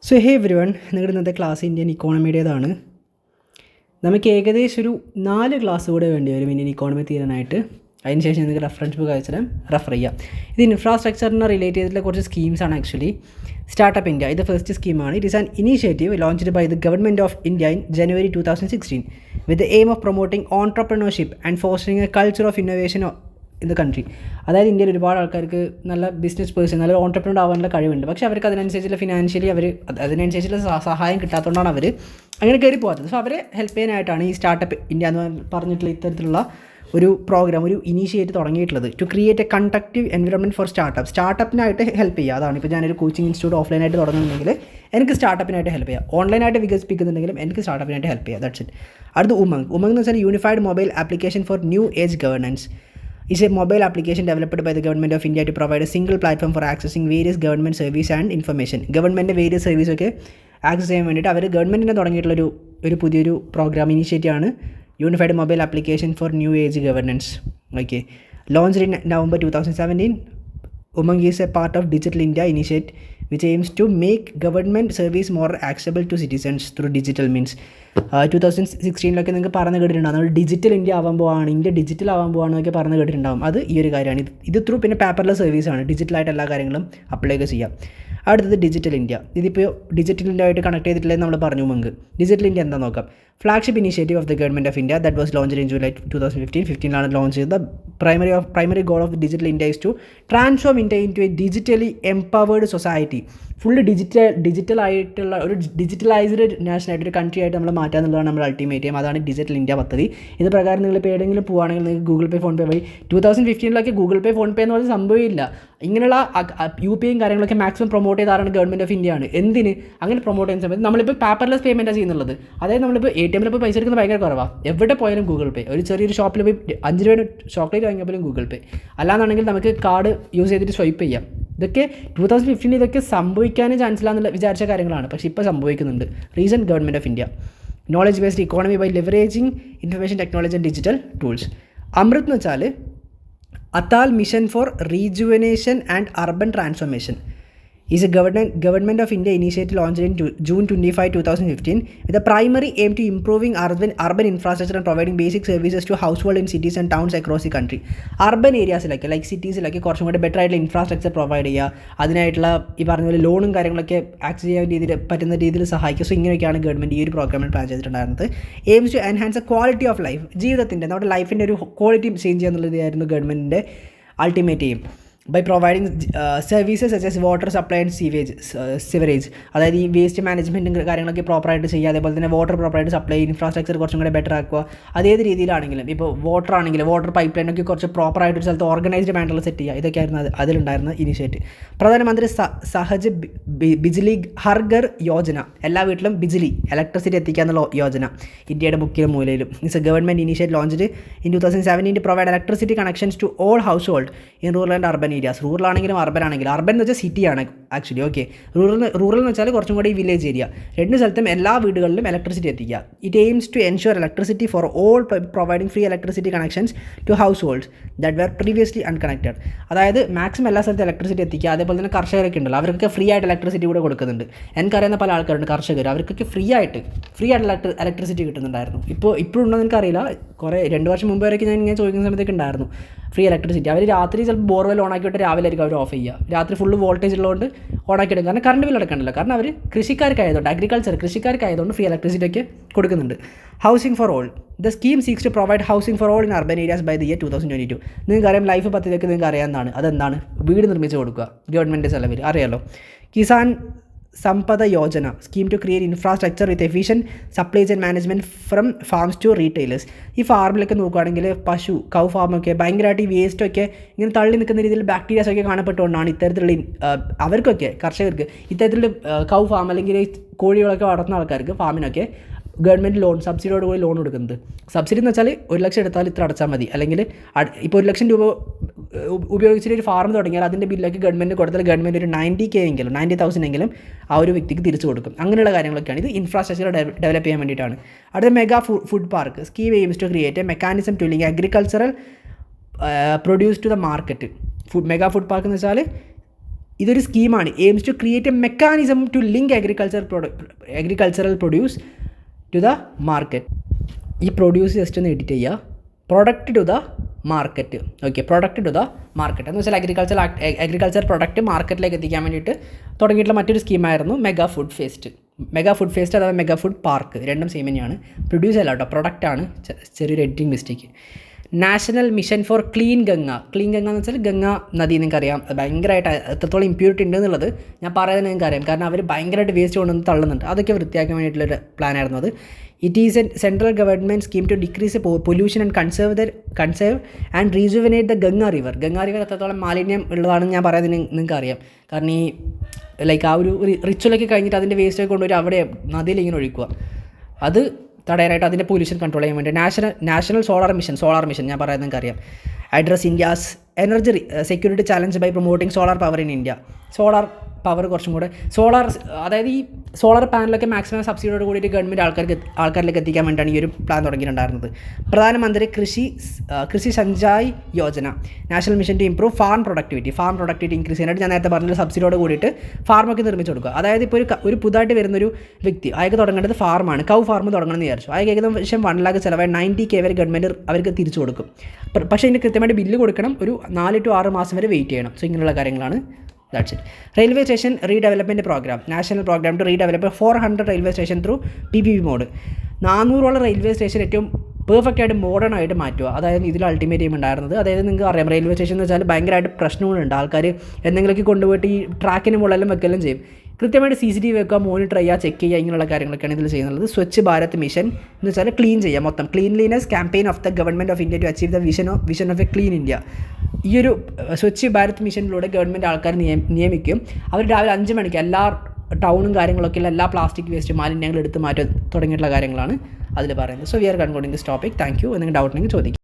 So ഹേ every one, നിങ്ങളുടെ ഇന്നത്തെ class Indian ഇക്കോണമിയുടേതാണ്. നമുക്ക് ഏകദേശം ഒരു 4 ക്ലാസ് കൂടെ വേണ്ടി വരും ഇന്ത്യൻ ഇക്കോണമി തീരാനായിട്ട്. അതിനുശേഷം നിങ്ങൾക്ക് റെഫറൻസ് ബുക്ക് അയച്ചാൽ റെഫർ ചെയ്യാം. ഇത് ഇൻഫ്രാസ്ട്രക്ചറിനെ റിലേറ്റ് ചെയ്തിട്ടുള്ള കുറച്ച് സ്കീംസാണ്. ആക്ച്വലി സ്റ്റാർട്ടപ്പ് ഇന്ത്യ ഇത് ഫസ്റ്റ് സ്കീമാണ്. It is an initiative launched by the government of India in January 2016 with the aim of promoting entrepreneurship and fostering a culture of innovation in the country. അതായത് ഇന്ത്യയിൽ ഒരുപാട് ആൾക്കാർക്ക് നല്ല business person, നല്ല entrepreneur ആവാനുള്ള കഴിവുണ്ട്. പക്ഷേ അവർക്ക് അതിനനുസരിച്ചുള്ള ഫിനാൻഷ്യലി അതിനനുസരിച്ചുള്ള സഹായം കിട്ടാത്തതുകൊണ്ടാണ് അവർ അങ്ങനെ കയറി പോകാത്തത്. സോ അവരെ ഹെൽപ്പ് ചെയ്യാനായിട്ടാണ് ഈ സ്റ്റാർട്ടപ്പ് ഇന്ത്യ എന്ന് പറഞ്ഞിട്ടുള്ള ഇത്തരത്തിലുള്ള ഒരു പ്രോഗ്രാം, ഒരു ഇനീഷ്യേറ്റ് തുടങ്ങിയിട്ടുള്ളത്. To create a conducive environment for സ്റ്റാർട്ടപ്പിനായിട്ട് ഹെൽപ്പ് ചെയ്യുക. അതാണ് ഇപ്പോൾ ഞാനൊരു കോച്ചിങ് ഇൻസ്റ്റിറ്റ്യൂട്ട് ഓഫ്ലൈനായിട്ട് തുടങ്ങുന്നുണ്ടെങ്കിൽ എനിക്ക് സ്റ്റാർട്ടപ്പിനായിട്ട് ഹെൽപ്പ് ചെയ്യാം. ഓൺലൈനായിട്ട് വികസിപ്പിക്കുന്നുണ്ടെങ്കിലും എനിക്ക് സ്റ്റാർട്ടപ്പിനായിട്ട് ഹെൽപ്പ് ചെയ്യാം. That's it. അടുത്ത ഉമംഗ് എന്ന് വെച്ചാൽ unified mobile application for new age governance. is a mobile application developed by the Government of India to provide a single platform for accessing various government service and information. Government various സർവീസൊക്കെ access ചെയ്യാൻ വേണ്ടിയിട്ട് അവർ ഗവൺമെൻറ്റിനെ തുടങ്ങിയിട്ടുള്ളൊരു പുതിയൊരു programme initiative ആണ് unified mobile application for new age governance. Okay, launched in November 2017. Umang is a part of Digital India initiative which aims to make government service more accessible to citizens through digital means. 2016 നിങ്ങൾക്ക് പറഞ്ഞു കേട്ടിട്ടുണ്ടാകും, നമ്മൾ digital India ആവാൻ പോവാണ്, India digital ആവാൻ പോവാണെന്നൊക്കെ പറഞ്ഞു കേട്ടിട്ടുണ്ടാകും. അത് ഈ ഒരു കാര്യമാണ്. ഇത് ത്രൂ പിന്നെ പേപ്പർലെസ് സർവീസാണ്, ഡിജിറ്റലായിട്ട് എല്ലാ കാര്യങ്ങളും അപ്ലൈ ചെയ്യാം. അടുത്തത് ഡിജിറ്റൽ ഇന്ത്യ. ഇതിപ്പോൾ ഡിജിറ്റൽ ഇന്ത്യ ആയിട്ട് കണക്ട് ചെയ്തിട്ടില്ലെന്ന് നമ്മൾ പറഞ്ഞു. ഉമംഗ് ഡിജിറ്റൽ ഇന്ത്യ എന്താ നോക്കാം. Flagship initiative of the government of India that was launched in July 2015 launch ചെയ്തത്. primary goal of digital India is to transform India into a digitally empowered society. Full ഡിജിറ്റലായിട്ടുള്ള ഒരു digitalised നാഷനായിട്ട് ഒരു country ആയിട്ട് നമ്മൾ മാറ്റുക എന്നുള്ളതാണ് നമ്മുടെ അൾട്ടിമേറ്റ് എയിം. അതാണ് ഡിജിറ്റൽ ഇന്ത്യ പദ്ധതി. ഇത് പ്രകാരം നിങ്ങളിപ്പോൾ ഏതെങ്കിലും പോവുകയാണെങ്കിൽ നിങ്ങൾക്ക് ഗൂഗിൾ പേ, ഫോൺ പേ വഴി 2015 ഗൂഗിൾ പേ, ഫോൺ പേ എന്ന് പറഞ്ഞ സംഭവമില്ല. ഇങ്ങനെയുള്ള UPI കാര്യങ്ങളൊക്കെ മാക്സിമം പ്രൊമോട്ട് ചെയ്താറാണ് ഗവൺമെൻറ് ഓഫ് ഇന്ത്യ ആണ്. എന്തിന് അങ്ങനെ പ്രൊമോട്ട് ചെയ്യുന്ന സമയത്ത് നമ്മളിപ്പോൾ പേപ്പർലെസ് പേയ്മെൻറ്റാണ് ചെയ്യുന്നുള്ളത്. അതായത് നമ്മളിപ്പോൾ ATM പൈസ എടുക്കുന്നത് ഭയങ്കര കുറവാണ്. എവിടെ പോയാലും ഗൂഗിൾ പേ. ഒരു ചെറിയൊരു ഷോപ്പിൽ പോയി 5 രൂപയുടെ ചോക്ലേറ്റ് വാങ്ങിയപ്പോഴും ഗൂഗിൾ പേ. അല്ലാന്നുണ്ടെങ്കിൽ നമുക്ക് കാർഡ് യൂസ് ചെയ്തിട്ട് സ്വൈപ്പ് ചെയ്യാം. ഇതൊക്കെ 2015 ഇതൊക്കെ സംഭവിക്കാനേ ചാൻസ് ഇല്ലാന്നുള്ള വിചാരിച്ച കാര്യങ്ങളാണ്. പക്ഷേ ഇപ്പോൾ സംഭവിക്കുന്നുണ്ട്. Reason government of India knowledge based economy by leveraging information technology and digital tools. Amrut എന്ന് വെച്ചാൽ Atal mission for rejuvenation and urban transformation is a government of India initiative launched in June 25, 2015 with a primary aim to improving urban infrastructure and providing basic services to households in cities and towns across the country. Urban ഏരിയാസിലൊക്കെ like സിറ്റീസിലൊക്കെ കുറച്ചും കൂടി better ആയിട്ടുള്ള infrastructure provide ചെയ്യുക, അതിനായിട്ടുള്ള ഈ പറഞ്ഞ പോലെ ലോണും കാര്യങ്ങളൊക്കെ ആക്സസ് ചെയ്യാൻ പറ്റുന്ന രീതിയിൽ സഹായിക്കുക. സോ ഇങ്ങനെയൊക്കെയാണ് ഗവൺമെൻറ് ഈ ഒരു പ്രോഗ്രാമിൽ പ്ലാൻ ചെയ്തിട്ടുണ്ടായിരുന്നത്. Aims to enhance a quality of life, ജീവിതത്തിൻ്റെ നമ്മുടെ ലൈഫിൻ്റെ ഒരു ക്വാളിറ്റി ചേഞ്ച് ചെയ്യുക എന്നുള്ളതായിരുന്നു ഗവൺമെൻറ്റിൻ്റെ ultimate aim. By providing services such as water supply and sewerage, അതായത് ഈ വേസ്റ്റ് മാനേജ്മെൻറ്റും കാര്യങ്ങളൊക്കെ പ്രോപ്പറായിട്ട് ചെയ്യുക. അതേപോലെ തന്നെ വാട്ടർ പ്രോപ്പറായിട്ട് സപ്ലൈ, ഇൻഫ്രാസ്ട്രക്ചർ കുറച്ചും കൂടെ ബെറ്റർ ആക്കുക. അതേത് രീതിയിലാണെങ്കിലും ഇപ്പോൾ വാട്ടർ ആണെങ്കിലും വാട്ടർ പൈപ്പ് ലൈനൊക്കെ കുറച്ച് പ്രോപ്പറായിട്ട് ഒരു സ്ഥലത്ത് ഓർഗനൈസ്ഡ് മാനറിൽ സെറ്റ് ചെയ്യുക. ഇതൊക്കെയായിരുന്നു അതിലുണ്ടായിരുന്ന ഇനിഷ്യേറ്റീവ്. പ്രധാനമന്ത്രി സഹജ് ബിജ്ലി ഹർ ഘർ യോജന, എല്ലാ വീട്ടിലും ബിജ്ലി ഇലക്ട്രിസിറ്റി എത്തിക്കുക എന്നുള്ള യോജന ഇന്ത്യയുടെ മുക്കിലും മൂലയിലും. It's A government initiative launched in 2017 to provide electricity connections to all households in rural and urban areas. Rural ആണെങ്കിലും അർബൻ ആണെങ്കിലും, അർബൻ എന്ന് വെച്ചാൽ സിറ്റിയാണ് ആക്ച്വലി. ഓക്കെ, റൂറൽ എന്ന് വെച്ചാൽ കുറച്ചും കൂടി വില്ലേജ് ഏരിയ. രണ്ട് സ്ഥലത്തും എല്ലാ വീടുകളിലും ഇലക്ട്രിസിറ്റി എത്തിക്കുക. It aims to ensure electricity for all, providing free electricity connections to households that were previously unconnected. അതായത് മാക്സിമം എല്ലാ സ്ഥലത്തും ഇലക്ട്രിസിറ്റി എത്തിക്കുക. അതേപോലെ തന്നെ കർഷകരൊക്കെ ഉണ്ടല്ലോ, അവർക്കൊക്കെ ഫ്രീ ആയിട്ട് ഇലക്ട്രിസിറ്റി കൂടെ കൊടുക്കുന്നുണ്ട്. എനിക്കറിയുന്ന പല ആൾക്കാരുണ്ട് കർഷകർ, അവർക്കൊക്കെ ഫ്രീ ആയിട്ട് ഇലക്ട്രിസിറ്റി കിട്ടുന്നുണ്ടായിരുന്നു. ഇപ്പോഴും ഉണ്ടോ എന്ന് എനിക്കറിയില്ല. കുറേ 2 വർഷം മുമ്പ് വരെയൊക്കെ ഞാൻ ഇങ്ങനെ ചോദിക്കുന്ന സമയത്തൊക്കെ ഉണ്ടായിരുന്നു ഫ്രീ ഇലക്ട്രിസിറ്റി. അവർ രാത്രി ചിലപ്പോൾ ബോർവെൽ ഓണാക്കിയിട്ട് രാവിലെ ആയിരിക്കും അവർ ഓഫ് ചെയ്യുക. രാത്രി ഫുള്ള് വോൾട്ടേജ് ഉള്ളതുകൊണ്ട് ഓണാക്കിയിടും. കാരണം കറണ്ട് ബില്ല് അടക്കണ്ടല്ലോ. കാരണം അവർ കൃഷിക്കാർക്കായതുകൊണ്ട് കൃഷിക്കാർക്കായതുകൊണ്ട് ഫ്രീ ഇലക്ട്രിസിറ്റി ഒക്കെ കൊടുക്കുന്നുണ്ട്. Housing for all. The scheme seeks to provide housing for all in urban areas by the year 2022. നിങ്ങൾക്കറിയാം ലൈഫ് പദ്ധതിയൊക്കെ നിങ്ങൾക്ക് അറിയാവുന്നതാണ്. അതെന്താണ്? വീട് നിർമ്മിച്ച് കൊടുക്കുക ഗവൺമെൻറ് ചെലവിൽ, അറിയാമല്ലോ. Kisan Sampada Yojana scheme to create infrastructure with efficient supply chain management from farms to retailers. ഈ ഫാർമിലൊക്കെ നോക്കുകയാണെങ്കിൽ കൗ ഫാമൊക്കെ ഭയങ്കരമായിട്ട് ഈ വേസ്റ്റൊക്കെ ഇങ്ങനെ തള്ളി നിൽക്കുന്ന രീതിയിൽ ബാക്ടീരിയാസൊക്കെ കാണപ്പെട്ടുകൊണ്ടാണ് ഇത്തരത്തിലുള്ള അവർക്കൊക്കെ കർഷകർക്ക് ഇത്തരത്തിലുള്ള കൗ ഫാം അല്ലെങ്കിൽ കോഴികളൊക്കെ വളർത്തുന്ന ആൾക്കാർക്ക് ഫാമിനൊക്കെ ഗവൺമെൻറ് ലോൺ സബ്സിഡിയോട് കൂടി ലോൺ കൊടുക്കുന്നത്. സബ്സിഡി എന്ന് വെച്ചാൽ 1 ലക്ഷം എടുത്താൽ ഇത്ര അടച്ചാൽ മതി. അല്ലെങ്കിൽ ഇപ്പോൾ 1 ലക്ഷം രൂപ ഉപയോഗിച്ചിട്ട് ഒരു ഫാം തുടങ്ങിയാൽ അതിൻ്റെ ബില്ലൊക്കെ ഗവൺമെൻറ് കൊടുത്താൽ ഗവൺമെൻറ് ഒരു 90K എങ്കിലും 90,000 എങ്കിലും ആ ഒരു വ്യക്തിക്ക് തിരിച്ചു കൊടുക്കും. അങ്ങനെയുള്ള കാര്യങ്ങളൊക്കെയാണ്. ഇത് ഇൻഫ്രാസ്ട്രക്ചർ ഡെവലപ്പ് ചെയ്യാൻ വേണ്ടിയിട്ടാണ്. അടുത്ത mega food park scheme aims to create a mechanism to link agricultural produce to the market. Mega food park എന്ന് വെച്ചാൽ ഇതൊരു സ്കീമാണ്. Aims to create a mechanism to link agricultural produce to the market. ഈ produce just ഒന്ന് edit ചെയ്യുക. Product to the market. Okay, product to the market എന്ന് വെച്ചാൽ agriculture product മാർക്കറ്റിലേക്ക് എത്തിക്കാൻ വേണ്ടിയിട്ട് തുടങ്ങിയിട്ടുള്ള മറ്റൊരു സ്കീമായിരുന്നു മെഗാ ഫുഡ് ഫെസ്റ്റ് അഥവാ മെഗാ ഫുഡ് പാർക്ക്. രണ്ടും സെയിം തന്നെയാണ്. പ്രൊഡ്യൂസ് അല്ല കേട്ടോ, പ്രൊഡക്റ്റാണ്. ചെറിയൊരു editing mistake. National mission four clean Ganga എന്ന് വെച്ചാൽ ഗംഗ നദി നിങ്ങൾക്കറിയാം ഭയങ്കരമായിട്ട് എത്രത്തോളം ഇമ്പ്യൂരിറ്റി ഉണ്ട് എന്നുള്ളത് ഞാൻ പറയാതെ നിങ്ങൾക്കറിയാം. കാരണം അവർ ഭയങ്കരമായിട്ട് വേസ്റ്റ് കൊണ്ടുവന്ന് തള്ളുന്നുണ്ട്. അതൊക്കെ വൃത്തിയാക്കാൻ വേണ്ടിയിട്ടുള്ളൊരു പ്ലാനായിരുന്നു അത്. It is a central government scheme to decrease pollution and conserve and rejuvenate the Ganga river എത്രത്തോളം മാലിന്യം ഉള്ളതാണെന്ന് ഞാൻ പറയാതെ നിങ്ങൾക്കറിയാം. കാരണം ഈ ലൈക്ക് ആ ഒരു റിച്വലൊക്കെ കഴിഞ്ഞിട്ട് അതിൻ്റെ വേസ്റ്റൊക്കെ കൊണ്ടുവരും അവിടെ നദിയിൽ ഇങ്ങനെ ഒഴിക്കുക. അത് തടയാനായിട്ട് അതിൻ്റെ പൊല്യൂഷൻ കൺട്രോൾ ചെയ്യാൻ വേണ്ടി നാഷണൽ സോളാർ മിഷൻ ഞാൻ പറയാൻ നിങ്ങൾക്കറിയാം. Address India's energy security challenge by promoting solar power in India. Solar power കുറച്ചും കൂടെ അതായത് ഈ സോളാർ പാനലൊക്കെ മാക്സിമം സബ്സിഡിയോട് കൂടിയിട്ട് ഗവൺമെൻറ് ആൾക്കാരിലേക്ക് എത്തിക്കാൻ വേണ്ടിയാണ് ഈ ഒരു പ്ലാൻ തുടങ്ങിയിട്ടുണ്ടായിരുന്നത്. Pradhan Mantri Krishi Sanjay Yojana, national mission to improve farm productivity increase ചെയ്യാനായിട്ട് ഞാൻ നേരത്തെ പറഞ്ഞ സബ്സിഡിയോട് കൂടിയിട്ട് ഫാമൊക്കെ നിർമ്മിച്ച് കൊടുക്കുക. അതായത് ഇപ്പോൾ ഒരു പുതുതായിട്ട് വരുന്നൊരു വ്യക്തി അയാൾക്ക് തുടങ്ങേണ്ടത് ഫാർമാണ്, കൗ ഫാം തുടങ്ങണമെന്ന് വിചാരിച്ചു. അയാൾക്ക് ഏകദേശം 1 lakh ചിലവായി 90K വരെ ഗവൺമെൻറ് അവർക്ക് തിരിച്ചു കൊടുക്കും. പക്ഷേ ഇതിന് കൃത്യമായിട്ട് ബില്ല് കൊടുക്കണം. ഒരു 4 to 6 മാസം വരെ വെയിറ്റ് ചെയ്യണം. സോ ഇങ്ങനെയുള്ള കാര്യങ്ങളാണ്. That's it. Railway station redevelopment program, national program to redevelop 400 railway station through PPP mode. 400 railway station ഏറ്റവും പെർഫെക്റ്റ് ആയിട്ട് മോഡേൺ ആയിട്ട് മാറ്റുക. അതായത് ഇതിൽ അൾട്ടിമേറ്റ് എയിം ഉണ്ടായിരുന്നത്. അതായത് നിങ്ങൾക്ക് അറിയാം റെയിൽവേ സ്റ്റേഷൻ എന്ന് വെച്ചാൽ ഭയങ്കരമായിട്ട് പ്രശ്നങ്ങളുണ്ട്. ആൾക്കാർ എന്തെങ്കിലുമൊക്കെ കൊണ്ടുപോയിട്ട് ഈ ട്രാക്കിന് മുകളിലും വെക്കെല്ലാം ചെയ്യും. കൃത്യമായിട്ട് CCTV വെക്കുക, മോണിറ്റർ ചെയ്യുക, ചെക്ക് ചെയ്യുക, ഇങ്ങനെയുള്ള കാര്യങ്ങളൊക്കെയാണ് ഇതിൽ ചെയ്യുന്നത്. സ്വച്ഛ് ഭാരത് മിഷൻ എന്ന് വെച്ചാൽ ക്ലീൻ ചെയ്യുക മൊത്തം. Cleanliness campaign of the government of India to achieve the vision of a clean India. ഈ ഒരു സ്വച്ഛ് ഭാരത് മിഷനിലൂടെ ഗവൺമെൻറ് ആൾക്കാർ നിയമിക്കും. അവർ രാവിലെ 5 മണിക്ക് എല്ലാ ടൗണും കാര്യങ്ങളൊക്കെ എല്ലാ പ്ലാസ്റ്റിക് വേസ്റ്റ് മാലിന്യങ്ങൾ എടുത്ത് മാറ്റി തുടങ്ങിയിട്ടുള്ള കാര്യങ്ങളാണ് അതിൽ പറയുന്നത്. So we are concluding this topic. Thank you. എന്തെങ്കിലും ഡൗട്ട് ഉണ്ടെങ്കിൽ ചോദിക്കും.